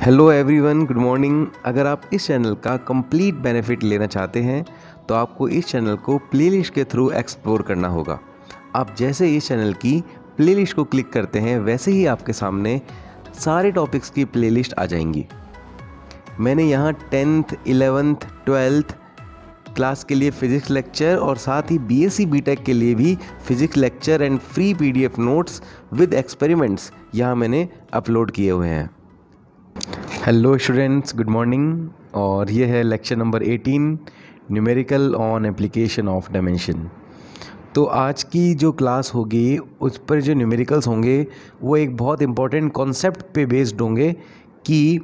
Hello everyone, good morning. अगर आप इस चैनल का कंप्लीट बेनिफिट लेना चाहते हैं तो आपको इस चैनल को प्लेलिस्ट के थ्रू एक्सप्लोर करना होगा। आप जैसे इस चैनल की प्लेलिस्ट को क्लिक करते हैं वैसे ही आपके सामने सारे टॉपिक्स की प्लेलिस्ट आ जाएंगी। मैंने यहाँ 10th, 11th, 12th क्लास के लिए फ़िज़िक्स लेक्चर और साथ ही बीएससी बीटेक के लिए भी physics lecture and free PDF notes with experiments यहाँ मैंने अपलोड किए हुए हैं। Hello students, good morning. और ये है lecture number 18, numerical on application of dimension. तो आज की जो क्लास होगी उस पर जो न्यूमेरिकल्स होंगे वो एक बहुत इंपॉर्टेंट कॉन्सेप्ट पे बेस्ड होंगे कि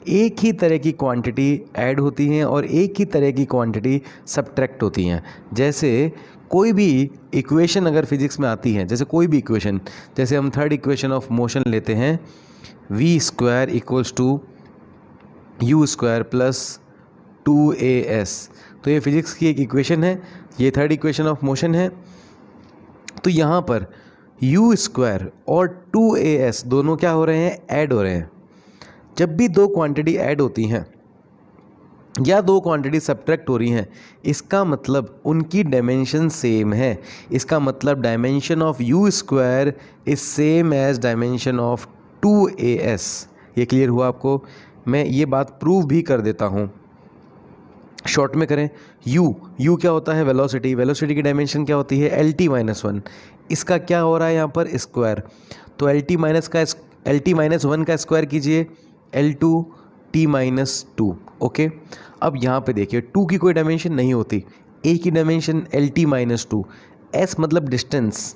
एक ही तरह की क्वांटिटी ऐड होती हैं और एक ही तरह की क्वांटिटी सब्ट्रैक्ट होती हैं। जैसे कोई भी इक्वेशन अगर फिज़िक्स में आती है, जैसे कोई भी इक्वेशन, जैसे हम थर्ड इक्वेशन ऑफ मोशन लेते हैं, v² equals to u square plus 2as। तो ये फिज़िक्स की एक इक्वेशन है, ये थर्ड इक्वेशन ऑफ मोशन है। तो यहाँ पर u स्क्वायर और 2as दोनों क्या हो रहे हैं, ऐड हो रहे हैं। जब भी दो क्वांटिटी ऐड होती हैं या दो क्वांटिटी सब्ट्रैक्ट हो रही हैं, इसका मतलब उनकी डायमेंशन सेम है। इसका मतलब dimension of u square is same as dimension of 2as। ये क्लियर हुआ आपको? मैं ये बात प्रूव भी कर देता हूँ। शॉर्ट में करें, u क्या होता है, वेलोसिटी। वेलोसिटी की डायमेंशन क्या होती है, lt-1। इसका क्या हो रहा है यहाँ पर, स्क्वायर। तो lt-1 का स्क्वायर कीजिए, l2t-2। ओके, अब यहाँ पे देखिए 2 की कोई डायमेंशन नहीं होती, a की डायमेंशन lt-2। s मतलब डिस्टेंस,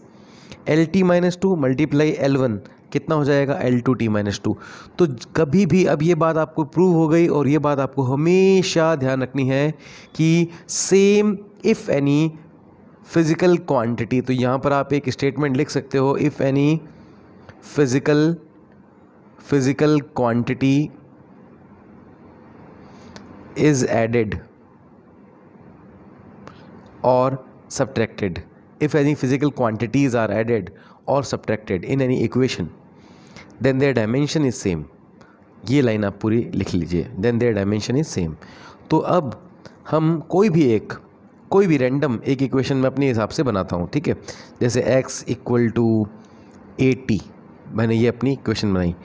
lt-2 मल्टीप्लाई l1 कितना हो जाएगा, l2t-2। तो कभी भी, अब ये बात आपको प्रूव हो गई और ये बात आपको हमेशा ध्यान रखनी है कि same if any physical quantity, तो यहाँ पर आप एक स्टेटमेंट लिख सकते हो, if any physical quantity is added or subtracted, if any physical quantities are added or subtracted in any equation, then their dimension is same। ये लाइन आप पूरी लिख लीजिए, then their dimension is same। तो अब हम कोई भी रैंडम एक इक्वेशन में अपने हिसाब से बनाता हूँ, ठीक है। जैसे x इक्वल टू 80, मैंने ये अपनी इक्वेशन बनाई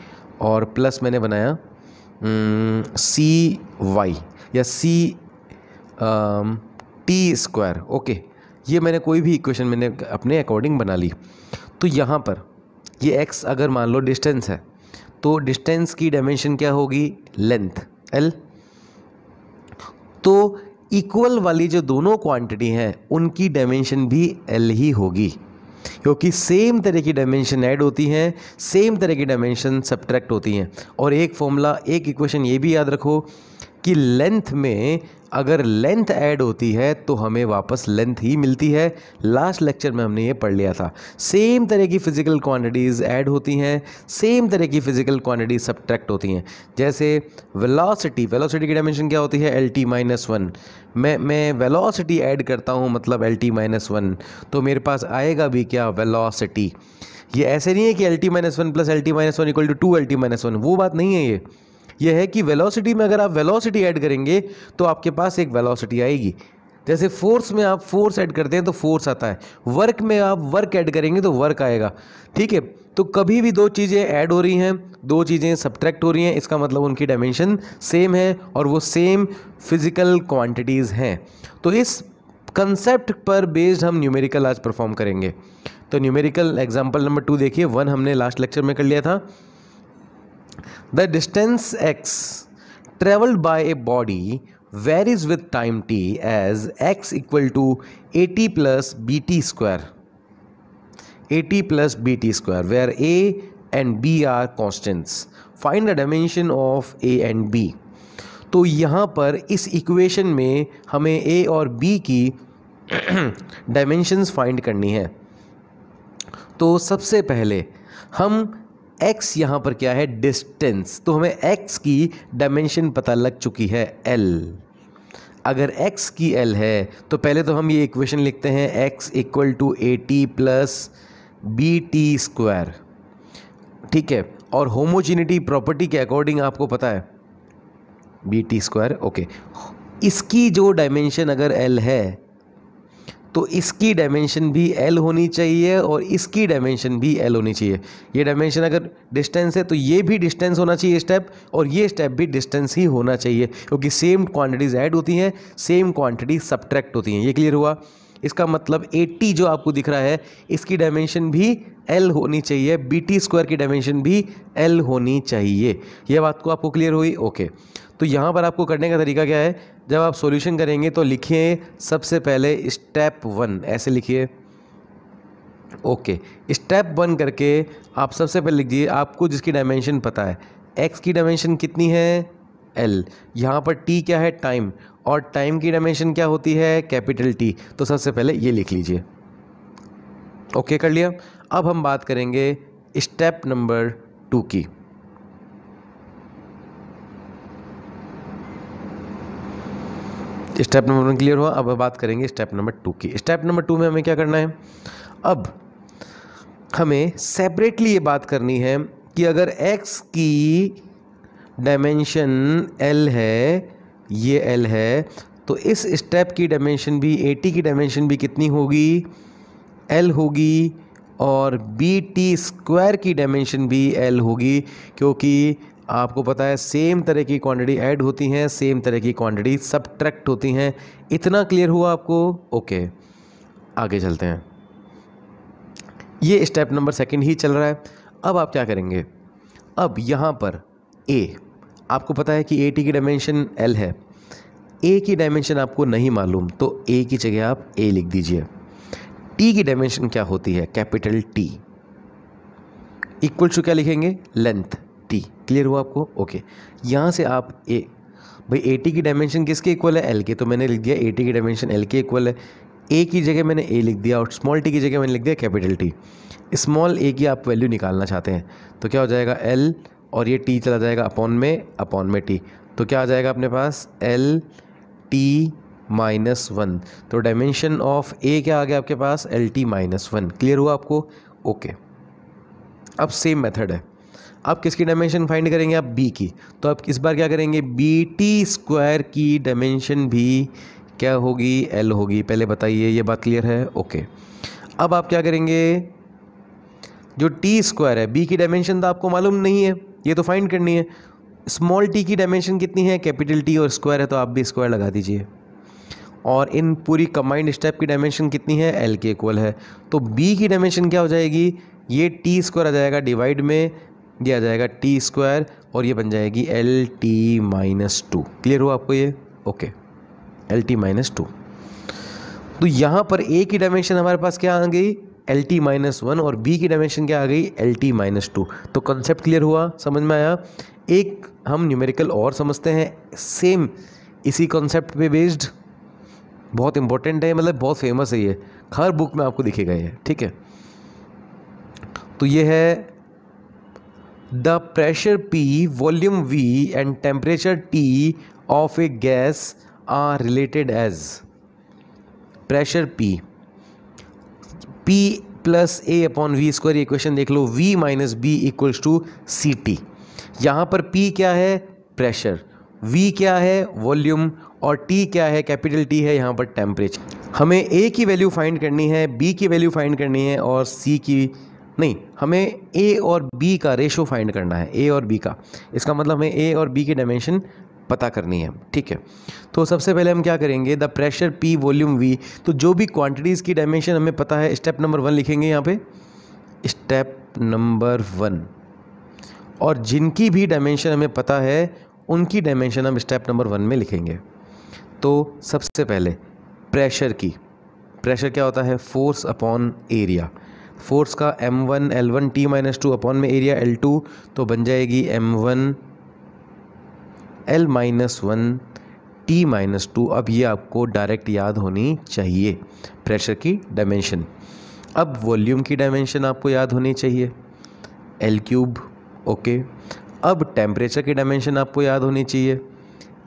और प्लस मैंने बनाया cy या t²। ओके, ये मैंने कोई भी इक्वेशन मैंने अपने अकॉर्डिंग बना ली। तो यहाँ पर ये x अगर मान लो डिस्टेंस है, तो डिस्टेंस की डायमेंशन क्या होगी, लेंथ l। तो इक्वल वाली जो दोनों क्वांटिटी हैं उनकी डायमेंशन भी l ही होगी, क्योंकि सेम तरह की डायमेंशन ऐड होती हैं, सेम तरह की डायमेंशन सब्ट्रैक्ट होती हैं। और एक फॉर्मूला, एक इक्वेशन ये भी याद रखो कि लेंथ में अगर लेंथ ऐड होती है तो हमें वापस लेंथ ही मिलती है। लास्ट लेक्चर में हमने ये पढ़ लिया था। सेम तरह की फिज़िकल क्वांटिटीज़ ऐड होती हैं, सेम तरह की फिज़िकल क्वांटिटीज सब्ट्रैक्ट होती हैं। जैसे वेलोसिटी की डायमेंशन क्या होती है, lt-1। मैं वेलोसिटी ऐड करता हूँ, मतलब lt-1, तो मेरे पास आएगा भी क्या, वेलोसिटी। ये ऐसे नहीं है कि lt-1 plus lt-1 equal to 2lt-1, वो बात नहीं है। ये है कि वेलोसिटी में अगर आप वेलोसिटी ऐड करेंगे तो आपके पास एक वेलोसिटी आएगी। जैसे फोर्स में आप फोर्स ऐड करते हैं तो फोर्स आता है, वर्क में आप वर्क ऐड करेंगे तो वर्क आएगा, ठीक है। तो कभी भी दो चीज़ें ऐड हो रही हैं, दो चीज़ें सब्ट्रैक्ट हो रही हैं, इसका मतलब उनकी डायमेंशन सेम है और वो सेम फिज़िकल क्वांटिटीज़ हैं। तो इस कंसेप्ट पर बेस्ड हम न्यूमेरिकल आज परफॉर्म करेंगे। तो न्यूमेरिकल एग्जाम्पल नंबर 2 देखिए, 1 हमने लास्ट लेक्चर में कर लिया था। The distance x traveled by a body varies with time t as x equal to 80 plus bt square, where a and b are constants. Find the dimension of a and b। तो यहाँ पर इस equation में हमें a और b की dimensions find करनी है। तो सबसे पहले हम x यहाँ पर क्या है, डिस्टेंस, तो हमें x की डायमेंशन पता लग चुकी है, l। अगर x की l है तो पहले तो हम ये इक्वेशन लिखते हैं, x equal to 80 plus bt square, ठीक है। और होमोजेनिटी प्रॉपर्टी के अकॉर्डिंग आपको पता है BT², ओके। इसकी जो डायमेंशन अगर L है तो इसकी डायमेंशन भी L होनी चाहिए और इसकी डायमेंशन भी L होनी चाहिए। ये डायमेंशन अगर डिस्टेंस है तो ये भी डिस्टेंस होना चाहिए स्टेप, और ये स्टेप भी डिस्टेंस ही होना चाहिए, क्योंकि सेम क्वांटिटीज़ ऐड होती हैं, सेम क्वांटिटी सब्ट्रैक्ट होती हैं। ये क्लियर हुआ? इसका मतलब 80 जो आपको दिख रहा है इसकी डायमेंशन भी L होनी चाहिए, BT² की डायमेंशन भी L होनी चाहिए। ये बात को आपको क्लियर हुई? ओके। तो यहाँ पर आपको करने का तरीका क्या है, जब आप सॉल्यूशन करेंगे तो लिखिए सबसे पहले स्टेप 1, ऐसे लिखिए, ओके। स्टेप 1 करके आप सबसे पहले लिखिए आपको जिसकी डायमेंशन पता है, x की डायमेंशन कितनी है L, यहाँ पर t क्या है टाइम, और टाइम की डायमेंशन क्या होती है कैपिटल T। तो सबसे पहले ये लिख लीजिए, ओके कर लिया। अब हम बात करेंगे स्टेप नंबर 2 की। स्टेप नंबर 1 क्लियर हुआ। अब बात करेंगे स्टेप नंबर 2 की। स्टेप नंबर 2 में हमें क्या करना है, अब हमें सेपरेटली ये बात करनी है कि अगर x की डायमेंशन L है, ये L है, तो इस स्टेप की डायमेंशन भी 80 की डायमेंशन भी कितनी होगी L होगी, और BT² की डायमेंशन भी L होगी, क्योंकि आपको पता है सेम तरह की क्वांटिटी ऐड होती हैं, सेम तरह की क्वांटिटी सब्ट्रैक्ट होती हैं। इतना क्लियर हुआ आपको? ओके, आगे चलते हैं। ये स्टेप नंबर 2 ही चल रहा है। अब आप क्या करेंगे, अब यहाँ पर A, आपको पता है कि 80 की डायमेंशन L है, A की डायमेंशन आपको नहीं मालूम, तो A की जगह आप A लिख दीजिए। T की डायमेंशन क्या होती है कैपिटल T, इक्वल टू क्या लिखेंगे लेंथ T। क्लियर हुआ आपको? ओके। यहाँ से आप A, भाई 80 की डायमेंशन किसके इक्वल है L के, तो मैंने लिख दिया 80 की डायमेंशन L के इक्वल है। A की जगह मैंने A लिख दिया और स्मॉल t की जगह मैंने लिख दिया कैपिटल T। स्मॉल a की आप वैल्यू निकालना चाहते हैं तो क्या हो जाएगा L, और ये T चला जाएगा अपॉन में T, तो क्या आ जाएगा अपने पास L T -1। तो डायमेंशन ऑफ A क्या आ गया आपके पास LT -1। क्लियर हुआ आपको? ओके। अब सेम मेथड है, आप किसकी डायमेंशन फाइंड करेंगे, आप B की। तो आप इस बार क्या करेंगे, BT² की डायमेंशन भी क्या होगी L होगी। पहले बताइए, ये बात क्लियर है? ओके। अब आप क्या करेंगे, जो T² है, B की डायमेंशन तो आपको मालूम नहीं है, ये तो फाइंड करनी है। स्मॉल t की डायमेंशन कितनी है कैपिटल T, और स्क्वायर है तो आप भी स्क्वायर लगा दीजिए। और इन पूरी कंबाइंड स्टेप की डायमेंशन कितनी है L के इक्वल है, तो B की डायमेंशन क्या हो जाएगी, ये T² आ जाएगा डिवाइड में, ये आ जाएगा T², और ये बन जाएगी LT -2। क्लियर हुआ आपको ये? Okay, LT -2। तो यहाँ पर A की डायमेंशन हमारे पास क्या आ गई LT -1, और B की डायमेंशन क्या आ गई LT -2। तो कॉन्सेप्ट क्लियर हुआ, समझ में आया? एक हम न्यूमेरिकल और समझते हैं सेम इसी कॉन्सेप्ट पे बेस्ड, बहुत इंपॉर्टेंट है, मतलब बहुत फेमस है, ये हर बुक में आपको दिखेगा ये, ठीक है। तो ये है the pressure P, volume V and temperature T of a gas are related as pressure P plus A upon V²। ये इक्वेशन देख लो, V minus B equals to CT। यहाँ पर P क्या है प्रेशर, V क्या है वॉल्यूम, और T क्या है कैपिटल T है यहाँ पर टेम्परेचर। हमें A की वैल्यू फाइंड करनी है, B की वैल्यू फाइंड करनी है, और C की नहीं, हमें A और B का रेशो फाइंड करना है, A और B का। इसका मतलब हमें A और B की डायमेंशन पता करनी है, ठीक है। तो सबसे पहले हम क्या करेंगे, the pressure P volume V। तो जो भी क्वांटिटीज़ की डायमेंशन हमें पता है, स्टेप नंबर 1 लिखेंगे यहाँ पे, स्टेप नंबर 1, और जिनकी भी डायमेंशन हमें पता है उनकी डायमेंशन हम स्टेप नंबर 1 में लिखेंगे। तो सबसे पहले प्रेशर की, प्रेशर क्या होता है फोर्स अपॉन एरिया, फोर्स का M1 L1 T -2 अपॉन में एरिया L2, तो बन जाएगी M1 L -1 T -2। अब ये आपको डायरेक्ट याद होनी चाहिए प्रेशर की डायमेंशन। अब वॉल्यूम की डायमेंशन आपको याद होनी चाहिए L3, ओके। अब टेम्परेचर की डायमेंशन आपको याद होनी चाहिए,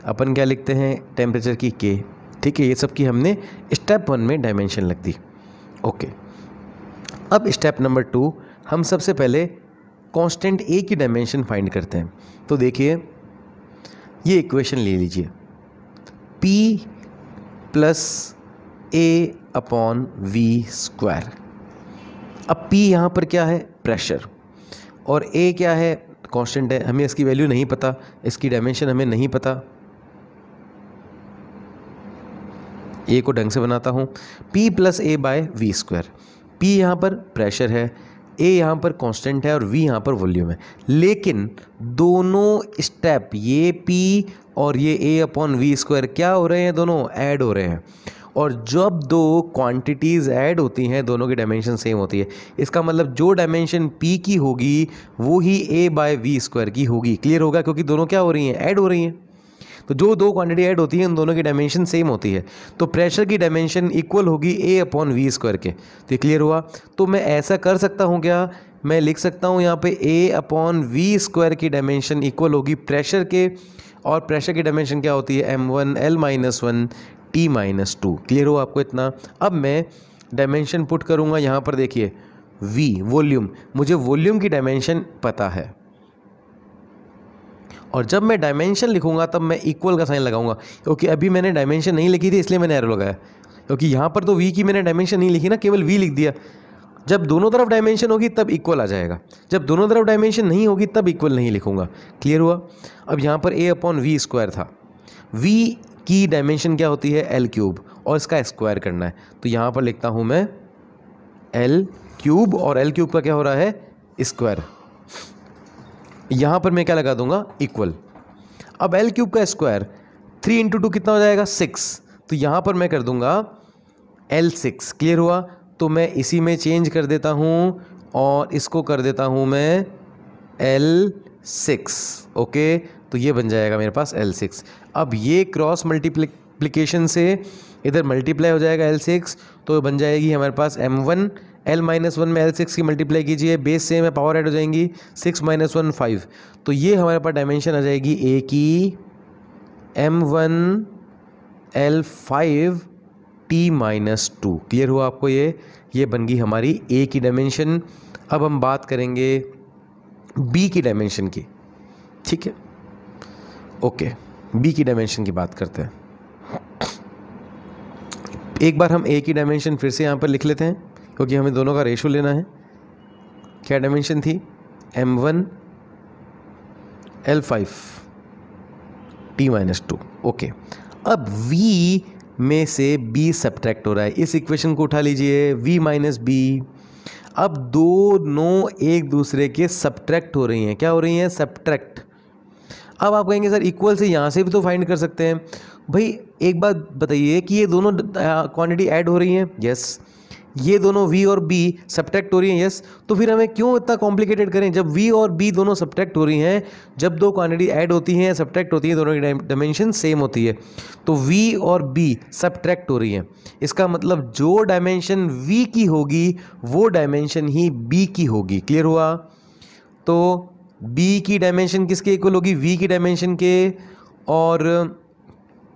अपन क्या लिखते हैं टेम्परेचर की K, ठीक है। ये सब की हमने स्टेप 1 में डायमेंशन लग दी, ओके। अब स्टेप नंबर 2, हम सबसे पहले कांस्टेंट ए की डायमेंशन फाइंड करते हैं। तो देखिए ये इक्वेशन ले लीजिए, P plus a upon v square. अब P यहाँ पर क्या है, प्रेशर, और A क्या है, कांस्टेंट है। हमें इसकी वैल्यू नहीं पता, इसकी डायमेंशन हमें नहीं पता। A को ढंग से बनाता हूँ, P plus a by v square. P यहाँ पर प्रेशर है, A यहाँ पर कांस्टेंट है और V यहाँ पर वॉल्यूम है। लेकिन दोनों स्टेप, ये P और ये A अपॉन वी स्क्वायर क्या हो रहे हैं, दोनों ऐड हो रहे हैं। और जब दो क्वांटिटीज़ ऐड होती हैं दोनों की डायमेंशन सेम होती है। इसका मतलब जो डायमेंशन P की होगी वो ही A बाय वी स्क्वायर की होगी। क्लियर होगा, क्योंकि दोनों क्या हो रही हैं, ऐड हो रही हैं। तो जो दो क्वांटिटी ऐड होती हैं उन दोनों की डायमेंशन सेम होती है। तो प्रेशर की डायमेंशन इक्वल होगी A अपॉन वी स्क्वायर के। तो ये क्लियर हुआ। तो मैं ऐसा कर सकता हूँ क्या, मैं लिख सकता हूँ यहाँ पे A अपॉन वी स्क्वायर की डायमेंशन इक्वल होगी प्रेशर के, और प्रेशर की डायमेंशन क्या होती है, m1 L-1 T-2। क्लियर हो आपको इतना। अब मैं डायमेंशन पुट करूँगा यहाँ पर, देखिए V वॉल्यूम, मुझे वॉल्यूम की डायमेंशन पता है, और जब मैं डायमेंशन लिखूंगा तब मैं इक्वल का साइन लगाऊंगा, क्योंकि अभी मैंने डायमेंशन नहीं लिखी थी इसलिए मैंने एरो लगाया, क्योंकि यहाँ पर तो V की मैंने डायमेंशन नहीं लिखी ना, केवल V लिख दिया। जब दोनों तरफ डायमेंशन होगी तब इक्वल आ जाएगा, जब दोनों तरफ डायमेंशन नहीं होगी तब इक्वल नहीं लिखूंगा। क्लियर हुआ। अब यहाँ पर A अपॉन वी स्क्वायर था, V की डायमेंशन क्या होती है, L क्यूब, और इसका स्क्वायर करना है। तो यहाँ पर लिखता हूँ मैं L क्यूब, और L क्यूब का क्या हो रहा है, स्क्वायर। यहाँ पर मैं क्या लगा दूंगा, इक्वल। अब L क्यूब का स्क्वायर 3 इंटू 2 कितना हो जाएगा, 6। तो यहाँ पर मैं कर दूंगा L6। क्लियर हुआ। तो मैं इसी में चेंज कर देता हूँ और इसको कर देता हूँ मैं L6। ओके, तो ये बन जाएगा मेरे पास L6। अब ये क्रॉस मल्टीप्लिकेशन से इधर मल्टीप्लाई हो जाएगा L6, तो बन जाएगी हमारे पास m1 L-1 में L6 की मल्टीप्लाई कीजिए, बेस सेम है, पावर ऐड हो जाएंगी, 6 - 1 5। तो ये हमारे पास डायमेंशन आ जाएगी A की m1 L5 T-2। क्लियर हुआ आपको। ये बन गई हमारी A की डायमेंशन। अब हम बात करेंगे B की डायमेंशन की, ठीक है। ओके, B की डायमेंशन की बात करते हैं। एक बार हम A की डायमेंशन फिर से यहाँ पर लिख लेते हैं, क्योंकि हमें दोनों का रेशो लेना है। क्या डायमेंशन थी, m1 L5 T-2। ओके, अब V में से B सब्ट्रैक्ट हो रहा है, इस इक्वेशन को उठा लीजिए, V माइनस B। अब दोनों एक दूसरे के सब्ट्रैक्ट हो रही हैं, क्या हो रही हैं, सब्ट्रैक्ट। अब आप कहेंगे सर इक्वल से यहाँ से भी तो फाइंड कर सकते हैं। भाई एक बात बताइए कि ये दोनों क्वांटिटी ऐड हो रही हैं, यस। ये दोनों V और B सब्ट्रैक्ट हो रही हैं, यस। तो फिर हमें क्यों इतना कॉम्प्लिकेटेड करें, जब V और B दोनों सब्ट्रैक्ट हो रही हैं, जब दो क्वांटिटी ऐड होती हैं, सब्ट्रैक्ट होती हैं, दोनों की डायमेंशन सेम होती है। तो V और B सब्ट्रैक्ट हो रही हैं, इसका मतलब जो डायमेंशन V की होगी वो डायमेंशन ही B की होगी। क्लियर हुआ। तो B की डायमेंशन किसके इक्वल होगी, V की डायमेंशन के, और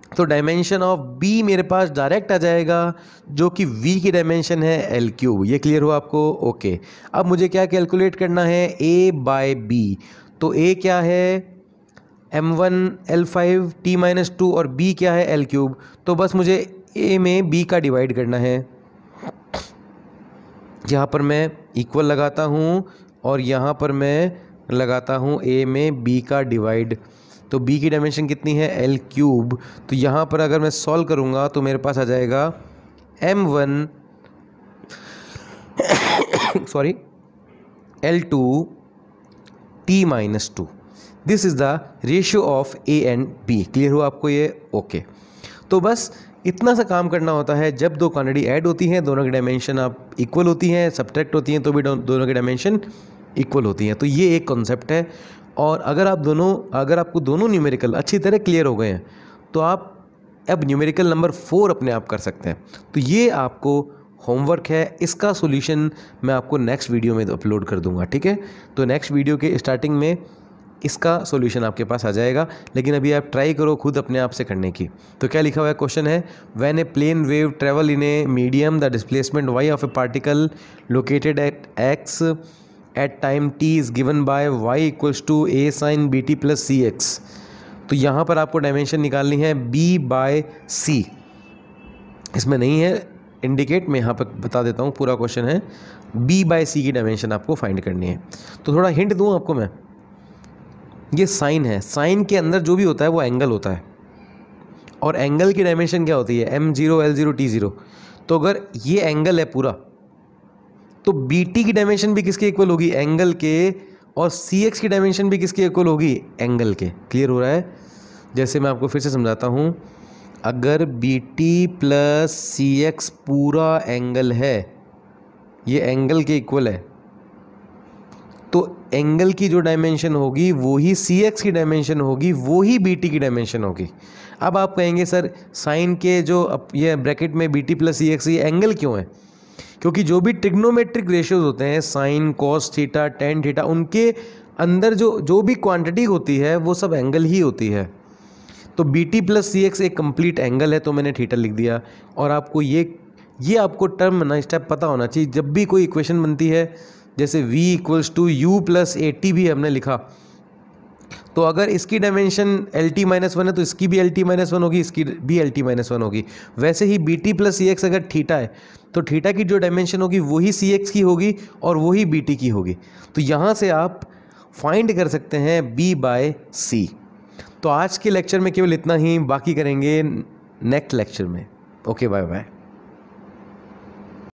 तो डायमेंशन ऑफ B मेरे पास डायरेक्ट आ जाएगा, जो कि V की डायमेंशन है L क्यूब। ये क्लियर हुआ आपको। ओके, अब मुझे क्या कैलकुलेट करना है, A बाय B। तो A क्या है, m1 L5 T-2, और B क्या है, L क्यूब। तो बस मुझे A में B का डिवाइड करना है। यहाँ पर मैं इक्वल लगाता हूँ और यहाँ पर मैं लगाता हूँ A में B का डिवाइड। तो B की डायमेंशन कितनी है, L क्यूब। तो यहाँ पर अगर मैं सॉल्व करूँगा तो मेरे पास आ जाएगा m1 sorry L2 T-2। This is the ratio of A and B। Clear हुआ आपको ये। ओके, तो बस इतना सा काम करना होता है। जब दो क्वांटिटी ऐड होती हैं, दोनों की डायमेंशन आप इक्वल होती हैं, सब्ट्रैक्ट होती हैं तो भी दोनों की डायमेंशन इक्वल होती हैं। तो ये एक कॉन्सेप्ट है। और अगर आपको दोनों न्यूमेरिकल अच्छी तरह क्लियर हो गए हैं तो आप अब न्यूमेरिकल नंबर 4 अपने आप कर सकते हैं। तो ये आपको होमवर्क है, इसका सॉल्यूशन मैं आपको नेक्स्ट वीडियो में अपलोड कर दूंगा, ठीक है। तो नेक्स्ट वीडियो के स्टार्टिंग में इसका सॉल्यूशन आपके पास आ जाएगा, लेकिन अभी आप ट्राई करो खुद अपने आप से करने की। तो क्या लिखा हुआ है, क्वेश्चन है, when a plane wave travel in a medium the displacement y of a particle located at x at time t is given by y equals to a sine b t plus c x. तो यहाँ पर आपको dimension निकालनी है B bye सी, इसमें नहीं है indicate, मैं यहाँ पर बता देता हूँ, पूरा क्वेश्चन है बी बाय सी की डायमेंशन आपको फाइंड करनी है। तो थोड़ा हिंट दूँ आपको मैं, ये साइन है, साइन के अंदर जो भी होता है वो एंगल होता है, और एंगल की डायमेंशन क्या होती है m0 l0 t0। तो अगर ये एंगल है पूरा, तो bt की डायमेंशन भी किसके इक्वल होगी, एंगल के, और cx की डायमेंशन भी किसके इक्वल होगी, एंगल के। क्लियर हो रहा है? जैसे मैं आपको फिर से समझाता हूँ, अगर bt प्लस cx पूरा एंगल है, ये एंगल के इक्वल है, तो एंगल की जो डायमेंशन होगी वो ही cx की डायमेंशन होगी, वो ही bt की डायमेंशन होगी। अब आप कहेंगे सर साइन के जो ये ब्रैकेट में bt प्लस cx ये एंगल क्यों है? क्योंकि जो भी ट्रिग्नोमेट्रिक रेशियोज होते हैं, sine, cos theta, tan theta, उनके अंदर जो भी क्वांटिटी होती है वो सब एंगल ही होती है। तो bt प्लस cx एक कंप्लीट एंगल है, तो मैंने थीटा लिख दिया। और आपको ये आपको टर्म ना स्टेप पता होना चाहिए, जब भी कोई इक्वेशन बनती है, जैसे v equals to u plus a t भी हमने लिखा, तो अगर इसकी डायमेंशन LT-1 है तो इसकी भी LT-1 होगी, इसकी भी LT-1 होगी। वैसे ही BT प्लस CX अगर थीटा है, तो थीटा की जो डायमेंशन होगी वही CX की होगी और वही BT की होगी। तो यहाँ से आप फाइंड कर सकते हैं B बाय C। तो आज के लेक्चर में केवल इतना ही, बाकी करेंगे नेक्स्ट लेक्चर में। Okay, bye bye.